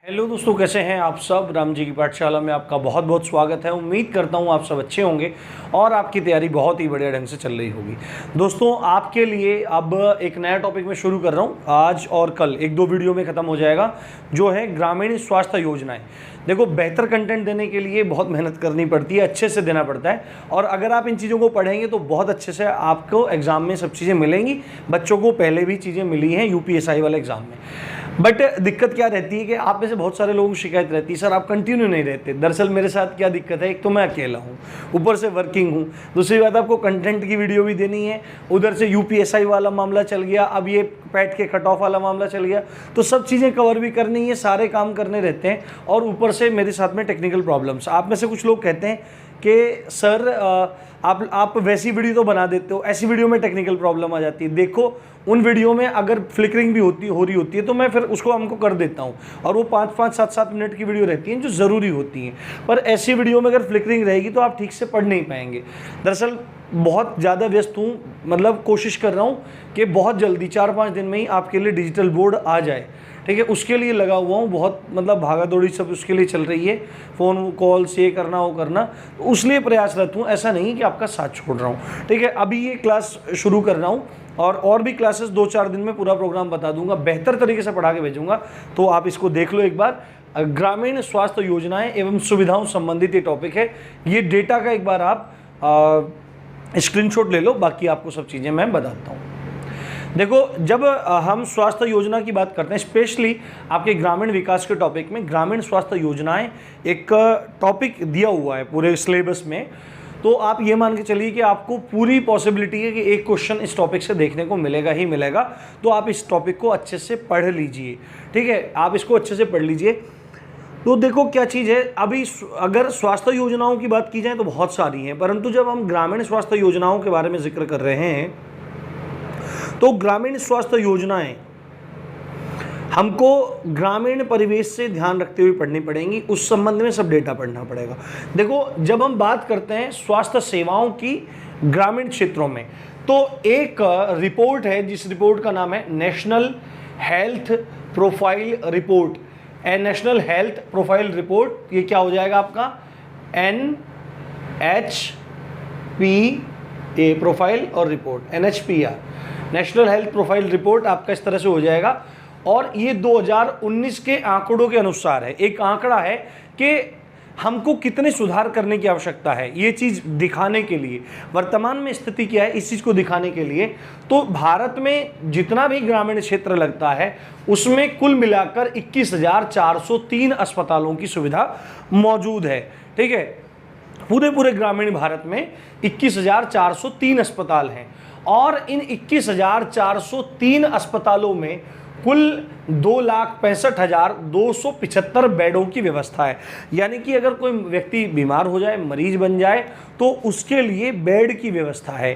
Hello दोस्तों, कैसे हैं आप सब। राम जी की पाठशाला में आपका बहुत बहुत स्वागत है। उम्मीद करता हूं आप सब अच्छे होंगे और आपकी तैयारी बहुत ही बढ़िया ढंग से चल रही होगी। दोस्तों, आपके लिए अब एक नया टॉपिक मैं शुरू कर रहा हूं। आज और कल एक दो वीडियो में ख़त्म हो जाएगा, जो है ग्रामीण स्वास्थ्य योजनाएं। देखो, बेहतर कंटेंट देने के लिए बहुत मेहनत करनी पड़ती है, अच्छे से देना पड़ता है, और अगर आप इन चीज़ों को पढ़ेंगे तो बहुत अच्छे से आपको एग्ज़ाम में सब चीज़ें मिलेंगी। बच्चों को पहले भी चीज़ें मिली हैं यूपीएसआई वाले एग्ज़ाम में। बट दिक्कत क्या रहती है कि आप में से बहुत सारे लोगों को शिकायत रहती है, सर आप कंटिन्यू नहीं रहते। दरअसल मेरे साथ क्या दिक्कत है, एक तो मैं अकेला हूँ, ऊपर से वर्किंग हूँ, दूसरी बात आपको कंटेंट की वीडियो भी देनी है, उधर से यूपीएसआई वाला मामला चल गया, अब ये पैट के कट ऑफ वाला मामला चल गया, तो सब चीज़ें कवर भी करनी है, सारे काम करने रहते हैं, और ऊपर से मेरे साथ में टेक्निकल प्रॉब्लम्स। आप में से कुछ लोग कहते हैं कि सर आप वैसी वीडियो तो बना देते हो, ऐसी वीडियो में टेक्निकल प्रॉब्लम आ जाती है। देखो, उन वीडियो में अगर फ्लिकरिंग भी हो रही होती है तो मैं फिर उसको हमको कर देता हूँ, और वो 5-5, 7-7 मिनट की वीडियो रहती हैं जो ज़रूरी होती हैं। पर ऐसी वीडियो में अगर फ्लिकरिंग रहेगी तो आप ठीक से पढ़ नहीं पाएंगे। दरअसल बहुत ज़्यादा व्यस्त हूँ, मतलब कोशिश कर रहा हूँ कि बहुत जल्दी 4-5 दिन में ही आपके लिए डिजिटल बोर्ड आ जाए, ठीक है। उसके लिए लगा हुआ हूँ, बहुत मतलब भागा दौड़ी सब उसके लिए चल रही है, फ़ोन कॉल्स ये करना वो करना, तो उसलिए प्रयासरत हूँ। ऐसा नहीं कि आपका साथ छोड़ रहा हूँ, ठीक है। अभी ये क्लास शुरू कर रहा हूँ, और भी क्लासेस 2-4 दिन में पूरा प्रोग्राम बता दूंगा, बेहतर तरीके से पढ़ा के भेजूंगा, तो आप इसको देख लो एक बार। ग्रामीण स्वास्थ्य योजनाएं एवं सुविधाओं संबंधित ये टॉपिक है। ये डेटा का एक बार आप स्क्रीनशॉट ले लो, बाकी आपको सब चीज़ें मैं बताता हूँ। देखो, जब हम स्वास्थ्य योजना की बात करते हैं, स्पेशली आपके ग्रामीण विकास के टॉपिक में ग्रामीण स्वास्थ्य योजनाएं एक टॉपिक दिया हुआ है पूरे सिलेबस में, तो आप ये मान के चलिए कि आपको पूरी पॉसिबिलिटी है कि एक क्वेश्चन इस टॉपिक से देखने को मिलेगा ही मिलेगा। तो आप इस टॉपिक को अच्छे से पढ़ लीजिए, ठीक है, आप इसको अच्छे से पढ़ लीजिए। तो देखो क्या चीज़ है, अभी अगर स्वास्थ्य योजनाओं की बात की जाए तो बहुत सारी हैं, परंतु जब हम ग्रामीण स्वास्थ्य योजनाओं के बारे में जिक्र कर रहे हैं तो ग्रामीण स्वास्थ्य योजनाएं हमको ग्रामीण परिवेश से ध्यान रखते हुए पढ़नी पड़ेंगी, उस संबंध में सब डेटा पढ़ना पड़ेगा। देखो, जब हम बात करते हैं स्वास्थ्य सेवाओं की ग्रामीण क्षेत्रों में, तो एक रिपोर्ट है जिस रिपोर्ट का नाम है national health profile report. National health profile report, ये क्या हो जाएगा आपका NHPA प्रोफाइल और report, NHPR national health profile report आपका इस तरह से हो जाएगा। और ये 2019 के आंकड़ों के अनुसार है, एक आंकड़ा है कि हमको कितने सुधार करने की आवश्यकता है, ये चीज़ दिखाने के लिए वर्तमान में स्थिति क्या है, इस चीज़ को दिखाने के लिए। तो भारत में जितना भी ग्रामीण क्षेत्र लगता है उसमें कुल मिलाकर 21,403 अस्पतालों की सुविधा मौजूद है, ठीक है। पूरे ग्रामीण भारत में 21,403 अस्पताल हैं, और इन 21,403 अस्पतालों में कुल 2,65,275 बेडों की व्यवस्था है। यानी कि अगर कोई व्यक्ति बीमार हो जाए, मरीज बन जाए, तो उसके लिए बेड की व्यवस्था है।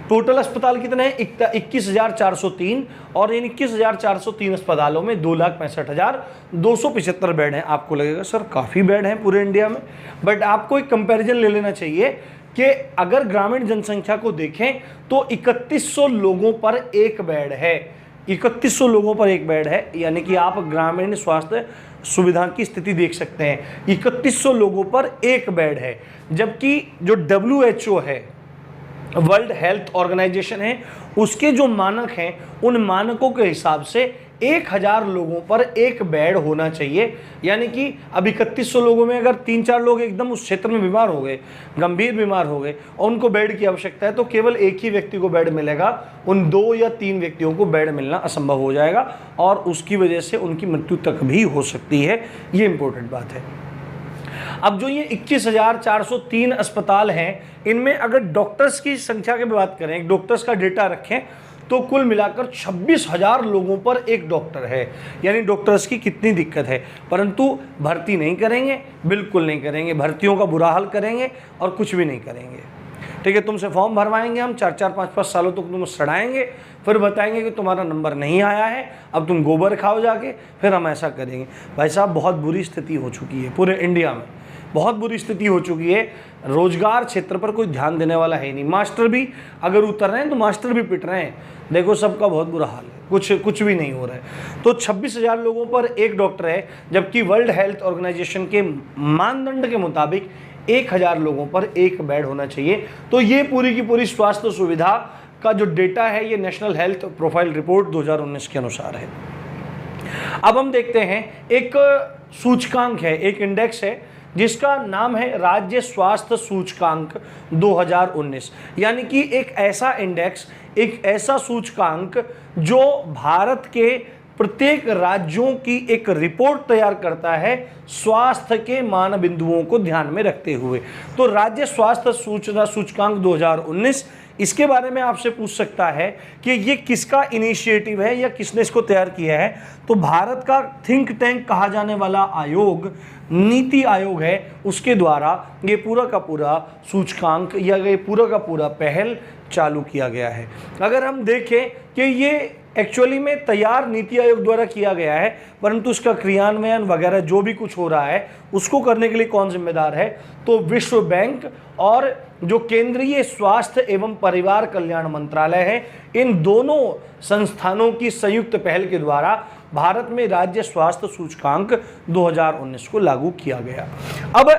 टोटल अस्पताल कितने हैं? 21,403, और इन 21,403 अस्पतालों में 2,65,275 बेड हैं। आपको लगेगा सर काफ़ी बेड हैं पूरे इंडिया में, बट आपको एक कंपैरिजन ले लेना चाहिए कि अगर ग्रामीण जनसंख्या को देखें तो 3100 लोगों पर एक बेड है। 3100 लोगों पर एक बेड है, यानी कि आप ग्रामीण स्वास्थ्य सुविधा की स्थिति देख सकते हैं। 3100 लोगों पर एक बेड है, जबकि जो WHO है, वर्ल्ड हेल्थ ऑर्गेनाइजेशन है, उसके जो मानक हैं, उन मानकों के हिसाब से 1000 लोगों पर एक बेड होना चाहिए। यानी कि अब 3100 लोगों में अगर 3-4 लोग एकदम उस क्षेत्र में बीमार हो गए, गंभीर बीमार हो गए, और उनको बेड की आवश्यकता है, तो केवल एक ही व्यक्ति को बेड मिलेगा, उन 2 या 3 व्यक्तियों को बेड मिलना असंभव हो जाएगा, और उसकी वजह से उनकी मृत्यु तक भी हो सकती है। ये इंपॉर्टेंट बात है। अब जो ये 21,403 अस्पताल हैं, इनमें अगर डॉक्टर्स की संख्या की बात करें, डॉक्टर्स का डेटा रखें, तो कुल मिलाकर 26,000 लोगों पर एक डॉक्टर है। यानी डॉक्टर्स की कितनी दिक्कत है, परंतु भर्ती नहीं करेंगे, बिल्कुल नहीं करेंगे, भर्तियों का बुरा हाल करेंगे और कुछ भी नहीं करेंगे, ठीक है। तुमसे फॉर्म भरवाएंगे हम, 4-4, 5-5 सालों तक तुम सड़ाएंगे, फिर बताएंगे कि तुम्हारा नंबर नहीं आया है, अब तुम गोबर खाओ जाके, फिर हम ऐसा करेंगे। भाई साहब, बहुत बुरी स्थिति हो चुकी है पूरे इंडिया में, बहुत बुरी स्थिति हो चुकी है। रोजगार क्षेत्र पर कोई ध्यान देने वाला है नहीं। मास्टर भी अगर उतर रहे हैं तो मास्टर भी पिट रहे हैं। देखो, सबका बहुत बुरा हाल है। कुछ कुछ भी नहीं हो रहा है। तो 26,000 लोगों पर एक डॉक्टर है, जबकि वर्ल्ड हेल्थ ऑर्गेनाइजेशन के मानदंड के मुताबिक 1,000 लोगों पर एक बेड होना चाहिए। तो ये पूरी की पूरी स्वास्थ्य सुविधा का जो डेटा है ये नेशनल हेल्थ प्रोफाइल रिपोर्ट 2019 के अनुसार है। अब हम देखते हैं एक सूचकांक है, एक इंडेक्स है जिसका नाम है राज्य स्वास्थ्य सूचकांक 2019, यानी कि एक ऐसा इंडेक्स, एक ऐसा सूचकांक जो भारत के प्रत्येक राज्यों की एक रिपोर्ट तैयार करता है स्वास्थ्य के मानबिंदुओं को ध्यान में रखते हुए। तो राज्य स्वास्थ्य सूचना सूचकांक 2019, इसके बारे में आपसे पूछ सकता है कि ये किसका इनिशिएटिव है या किसने इसको तैयार किया है। तो भारत का थिंक टैंक कहा जाने वाला आयोग नीति आयोग है, उसके द्वारा ये पूरा का पूरा सूचकांक या ये पूरा का पूरा पहल चालू किया गया है। अगर हम देखें कि ये एक्चुअली में तैयार नीति आयोग द्वारा किया गया है, परंतु उसका क्रियान्वयन वगैरह जो भी कुछ हो रहा है उसको करने के लिए कौन जिम्मेदार है, तो विश्व बैंक और जो केंद्रीय स्वास्थ्य एवं परिवार कल्याण मंत्रालय है, इन दोनों संस्थानों की संयुक्त पहल के द्वारा भारत में राज्य स्वास्थ्य सूचकांक 2019 को लागू किया गया। अब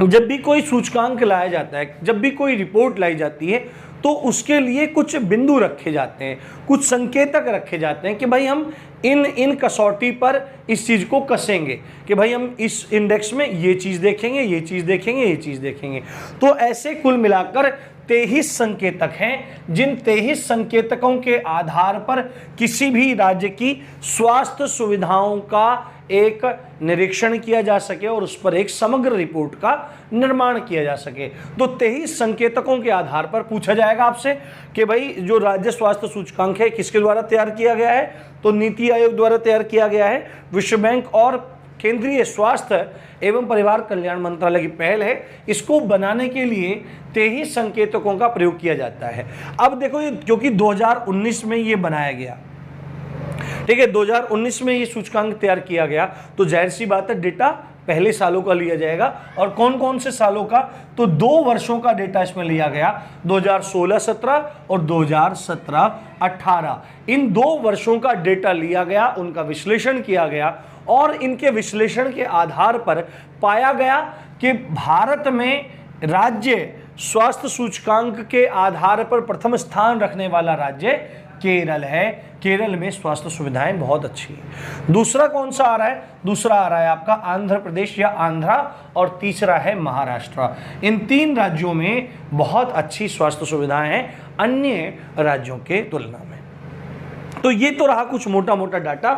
जब भी कोई सूचकांक लाया जाता है, जब भी कोई रिपोर्ट लाई जाती है, तो उसके लिए कुछ बिंदु रखे जाते हैं, कुछ संकेतक रखे जाते हैं कि भाई हम इन कसौटी पर इस चीज़ को कसेंगे, कि भाई हम इस इंडेक्स में ये चीज़ देखेंगे, ये चीज़ देखेंगे, ये चीज़ देखेंगे। तो ऐसे कुल मिलाकर 23 संकेतक हैं, जिन 23 संकेतकों के आधार पर किसी भी राज्य की स्वास्थ्य सुविधाओं का एक निरीक्षण किया जा सके और उस पर एक समग्र रिपोर्ट का निर्माण किया जा सके। तो 23 संकेतकों के आधार पर पूछा जाएगा आपसे कि भाई जो राज्य स्वास्थ्य सूचकांक है किसके द्वारा तैयार किया गया है, तो नीति आयोग द्वारा तैयार किया गया है, विश्व बैंक और केंद्रीय स्वास्थ्य एवं परिवार कल्याण मंत्रालय की पहल है। इसको बनाने के लिए 23 संकेतकों का प्रयोग किया जाता है। अब देखो ये क्योंकि 2019 में ये बनाया गया, ठीक है, 2019 में ये सूचकांक तैयार किया गया, तो जाहिर सी बात है डेटा पहले सालों का लिया जाएगा। और कौन कौन से सालों का, तो 2 वर्षों का डेटा इसमें लिया गया, 2016-17 और 2017-18। इन 2 वर्षों का डेटा लिया गया, उनका विश्लेषण किया गया और इनके विश्लेषण के आधार पर पाया गया कि भारत में राज्य स्वास्थ्य सूचकांक के आधार पर प्रथम स्थान रखने वाला राज्य केरल है। केरल में स्वास्थ्य सुविधाएं बहुत अच्छी है। दूसरा कौन सा आ रहा है, दूसरा आ रहा है आपका आंध्र प्रदेश या आंध्रा, और तीसरा है महाराष्ट्र। इन 3 राज्यों में बहुत अच्छी स्वास्थ्य सुविधाएं हैं अन्य राज्यों के तुलना में। तो ये तो रहा कुछ मोटा मोटा data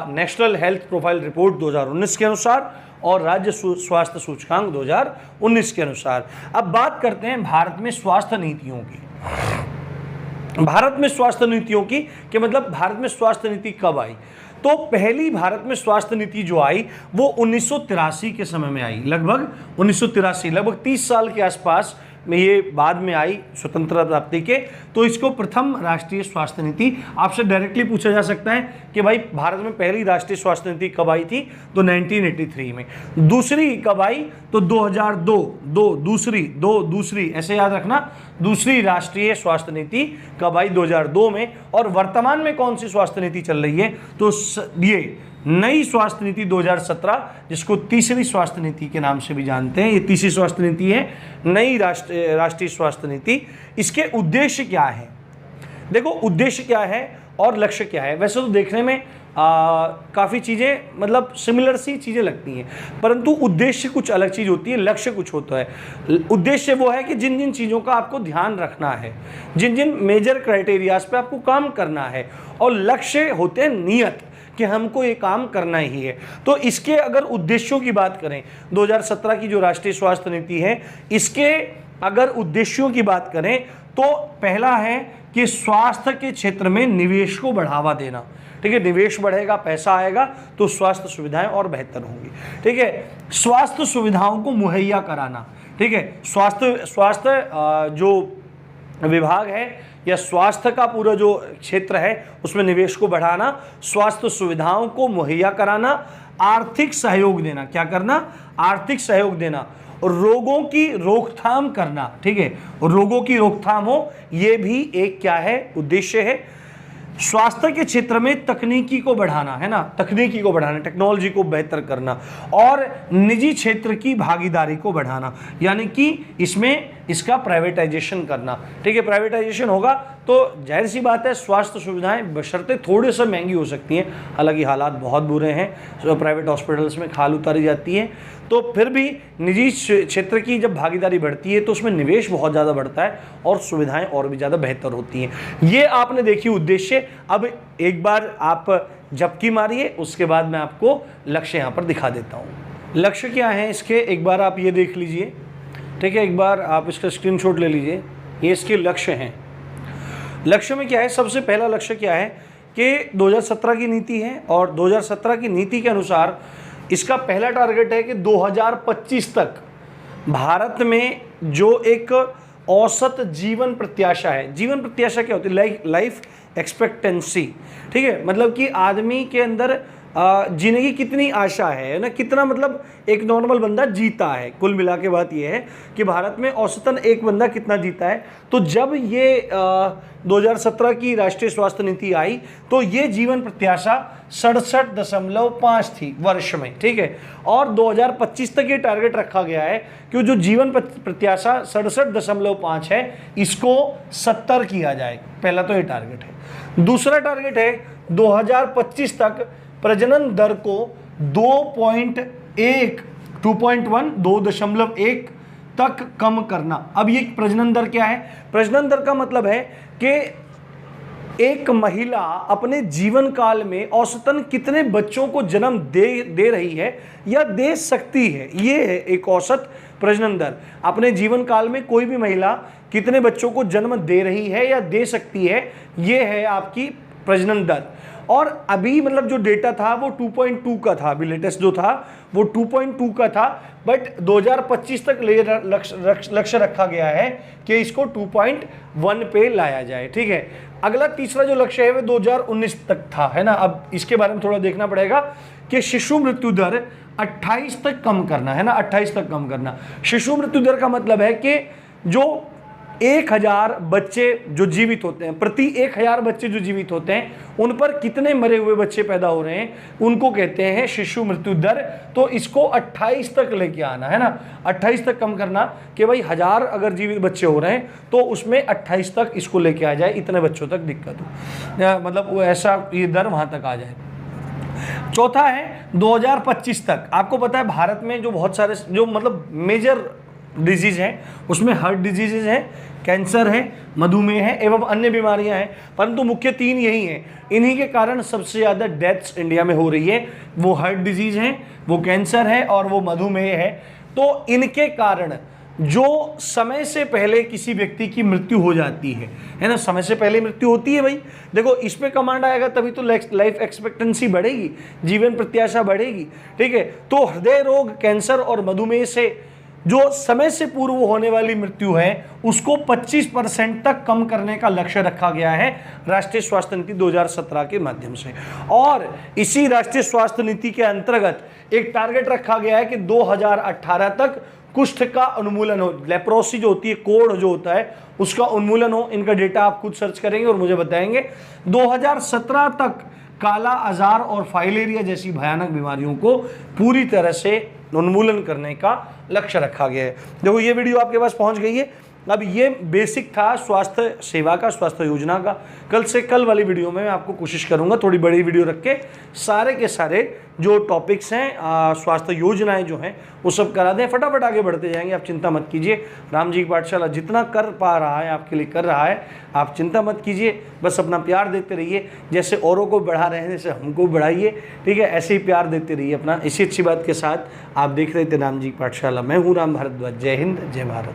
national health profile report 2019 के अनुसार और राज्य स्वास्थ्य सूचकांक 2019 के अनुसार। अब बात करते हैं भारत में स्वास्थ्य नीतियों की। भारत में स्वास्थ्य नीतियों की कि मतलब भारत में स्वास्थ्य नीति कब आई, तो पहली भारत में स्वास्थ्य नीति जो आई वो 1983 के समय में आई, लगभग 1983, लगभग 30 साल के आसपास में ये बाद में आई स्वतंत्रता प्राप्ति के। तो इसको प्रथम राष्ट्रीय स्वास्थ्य नीति, आपसे डायरेक्टली पूछा जा सकता है कि भाई भारत में पहली राष्ट्रीय स्वास्थ्य नीति कब आई थी, तो 1983 में। दूसरी कब आई, तो 2002, दूसरी ऐसे याद रखना, दूसरी राष्ट्रीय स्वास्थ्य नीति कब आई, 2002 में। और वर्तमान में कौन सी स्वास्थ्य नीति चल रही है, तो ये नई स्वास्थ्य नीति 2017, जिसको तीसरी स्वास्थ्य नीति के नाम से भी जानते हैं, ये तीसरी स्वास्थ्य नीति है, नई राष्ट्रीय स्वास्थ्य नीति। इसके उद्देश्य क्या है, देखो उद्देश्य क्या है और लक्ष्य क्या है। वैसे तो देखने में काफ़ी चीज़ें मतलब सिमिलर सी चीज़ें लगती हैं, परंतु उद्देश्य कुछ अलग चीज़ होती है, लक्ष्य कुछ होता है। उद्देश्य वो है कि जिन जिन चीज़ों का आपको ध्यान रखना है, जिन जिन मेजर क्राइटेरियाज पे आपको काम करना है, और लक्ष्य होते हैं नियत कि हमको ये काम करना ही है। तो इसके अगर उद्देश्यों की बात करें, 2017 की जो राष्ट्रीय स्वास्थ्य नीति है, इसके अगर उद्देश्यों की बात करें तो पहला है कि स्वास्थ्य के क्षेत्र में निवेश को बढ़ावा देना। ठीक है, निवेश बढ़ेगा, पैसा आएगा तो स्वास्थ्य सुविधाएं और बेहतर होंगी। ठीक है, स्वास्थ्य सुविधाओं को मुहैया कराना। ठीक है, स्वास्थ्य जो विभाग है या स्वास्थ्य का पूरा जो क्षेत्र है उसमें निवेश को बढ़ाना, स्वास्थ्य सुविधाओं को मुहैया कराना, आर्थिक सहयोग देना। क्या करना, आर्थिक सहयोग देना, और रोगों की रोकथाम करना। ठीक है, और रोगों की रोकथाम हो, ये भी एक क्या है, उद्देश्य है। स्वास्थ्य के क्षेत्र में तकनीकी को बढ़ाना, है ना, तकनीकी को बढ़ाना, टेक्नोलॉजी को बेहतर करना और निजी क्षेत्र की भागीदारी को बढ़ाना, यानी कि इसमें इसका प्राइवेटाइजेशन करना। ठीक है, प्राइवेटाइजेशन होगा तो जाहिर सी बात है स्वास्थ्य सुविधाएं बशर्ते थोड़े से महंगी हो सकती हैं, हालांकि हालात बहुत बुरे हैं, तो प्राइवेट हॉस्पिटल्स में खाल उतारी जाती है, तो फिर भी निजी क्षेत्र की जब भागीदारी बढ़ती है तो उसमें निवेश बहुत ज़्यादा बढ़ता है और सुविधाएं और भी ज़्यादा बेहतर होती हैं। ये आपने देखी उद्देश्य। अब एक बार आप झपकी मारिए, उसके बाद मैं आपको लक्ष्य यहाँ पर दिखा देता हूँ। लक्ष्य क्या है इसके, एक बार आप ये देख लीजिए। ठीक है, एक बार आप इसका स्क्रीनशॉट ले लीजिए। ये इसके लक्ष्य हैं। लक्ष्य में क्या है, सबसे पहला लक्ष्य क्या है कि 2017 की नीति है और 2017 की नीति के अनुसार इसका पहला टारगेट है कि 2025 तक भारत में जो एक औसत जीवन प्रत्याशा है, जीवन प्रत्याशा क्या होती है, लाइफ एक्सपेक्टेंसी। ठीक है, मतलब कि आदमी के अंदर जीने की कितनी आशा है ना, कितना मतलब एक नॉर्मल बंदा जीता है। कुल मिला के बात यह है कि भारत में औसतन एक बंदा कितना जीता है। तो जब ये 2017 की राष्ट्रीय स्वास्थ्य नीति आई तो ये जीवन प्रत्याशा 67.5 थी वर्ष में। ठीक है, और 2025 तक ये टारगेट रखा गया है कि जो जीवन प्रत्याशा 67.5 है इसको 70 किया जाए। पहला तो ये टारगेट है। दूसरा टारगेट है 2025 तक प्रजनन दर को 2.1 तक कम करना। अब ये प्रजनन दर क्या है, प्रजनन दर का मतलब है कि एक महिला अपने जीवन काल में औसतन कितने बच्चों को जन्म दे रही है या दे सकती है, ये है एक औसत प्रजनन दर। अपने जीवन काल में कोई भी महिला कितने बच्चों को जन्म दे रही है या दे सकती है, ये है आपकी प्रजनन दर। और अभी मतलब जो डेटा था वो 2.2 का था, अभी लेटेस्ट जो था वो 2.2 का था, बट 2025 तक लक्ष्य रखा गया है कि इसको 2.1 पे लाया जाए। ठीक है, अगला तीसरा जो लक्ष्य है वो 2019 तक था, है ना। अब इसके बारे में थोड़ा देखना पड़ेगा कि शिशु मृत्यु दर 28 तक कम करना, है ना, 28 तक कम करना। शिशु मृत्यु दर का मतलब है कि जो 1000 बच्चे जो जीवित होते हैं, प्रति 1000 बच्चे जो जीवित होते हैं उन पर कितने मरे हुए बच्चे पैदा हो रहे हैं, उनको कहते हैं शिशु मृत्यु दर। तो इसको 28 तक लेके आना, है ना, 28 तक कम करना कि भाई 1000 अगर जीवित बच्चे हो रहे हैं तो उसमें 28 तक इसको लेके आ जाए, इतने बच्चों तक दिक्कत हो, मतलब वो ऐसा ये दर वहाँ तक आ जाए। चौथा है 2025 तक। आपको पता है भारत में जो बहुत सारे जो मतलब मेजर डिजीज हैं उसमें हार्ट डिजीजेज हैं, कैंसर है, मधुमेह है एवं अन्य बीमारियां हैं, परंतु मुख्य 3 यही हैं। इन्हीं के कारण सबसे ज़्यादा डेथ्स इंडिया में हो रही है। वो हार्ट डिजीज है, वो कैंसर है और वो मधुमेह है। तो इनके कारण जो समय से पहले किसी व्यक्ति की मृत्यु हो जाती है ना, समय से पहले मृत्यु होती है भाई, देखो इस पे कमांड आएगा तभी तो लाइफ एक्सपेक्टेंसी बढ़ेगी, जीवन प्रत्याशा बढ़ेगी। ठीक है, तो हृदय रोग, कैंसर और मधुमेह से जो समय से पूर्व होने वाली मृत्यु है उसको 25% तक कम करने का लक्ष्य रखा गया है राष्ट्रीय स्वास्थ्य नीति 2017 के माध्यम से। और इसी राष्ट्रीय स्वास्थ्य नीति के अंतर्गत एक टारगेट रखा गया है कि 2018 तक कुष्ठ का उन्मूलन हो, लेप्रोसी जो होती है, कोढ़ जो होता है उसका उन्मूलन हो। इनका डेटा आप खुद सर्च करेंगे और मुझे बताएंगे। 2017 तक काला आजार और फाइलेरिया जैसी भयानक बीमारियों को पूरी तरह से उन्मूलन करने का लक्ष्य रखा गया है। देखो ये वीडियो आपके पास पहुंच गई है। अब ये बेसिक था स्वास्थ्य सेवा का, स्वास्थ्य योजना का। कल वाली वीडियो में मैं आपको कोशिश करूंगा थोड़ी बड़ी वीडियो रख के सारे के सारे जो टॉपिक्स हैं, स्वास्थ्य योजनाएं जो हैं वो सब करा दें। फटाफट आगे बढ़ते जाएंगे, आप चिंता मत कीजिए। राम जी की पाठशाला जितना कर पा रहा है आपके लिए कर रहा है, आप चिंता मत कीजिए। बस अपना प्यार देते रहिए, जैसे औरों को बढ़ा रहे हैं जैसे हमको बढ़ाइए। ठीक है, ऐसे ही प्यार देते रहिए अपना। इसी अच्छी बात के साथ आप देख रहे थे राम जी की पाठशाला। मैं हूँ राम भारद्वाज। जय हिंद, जय भारत।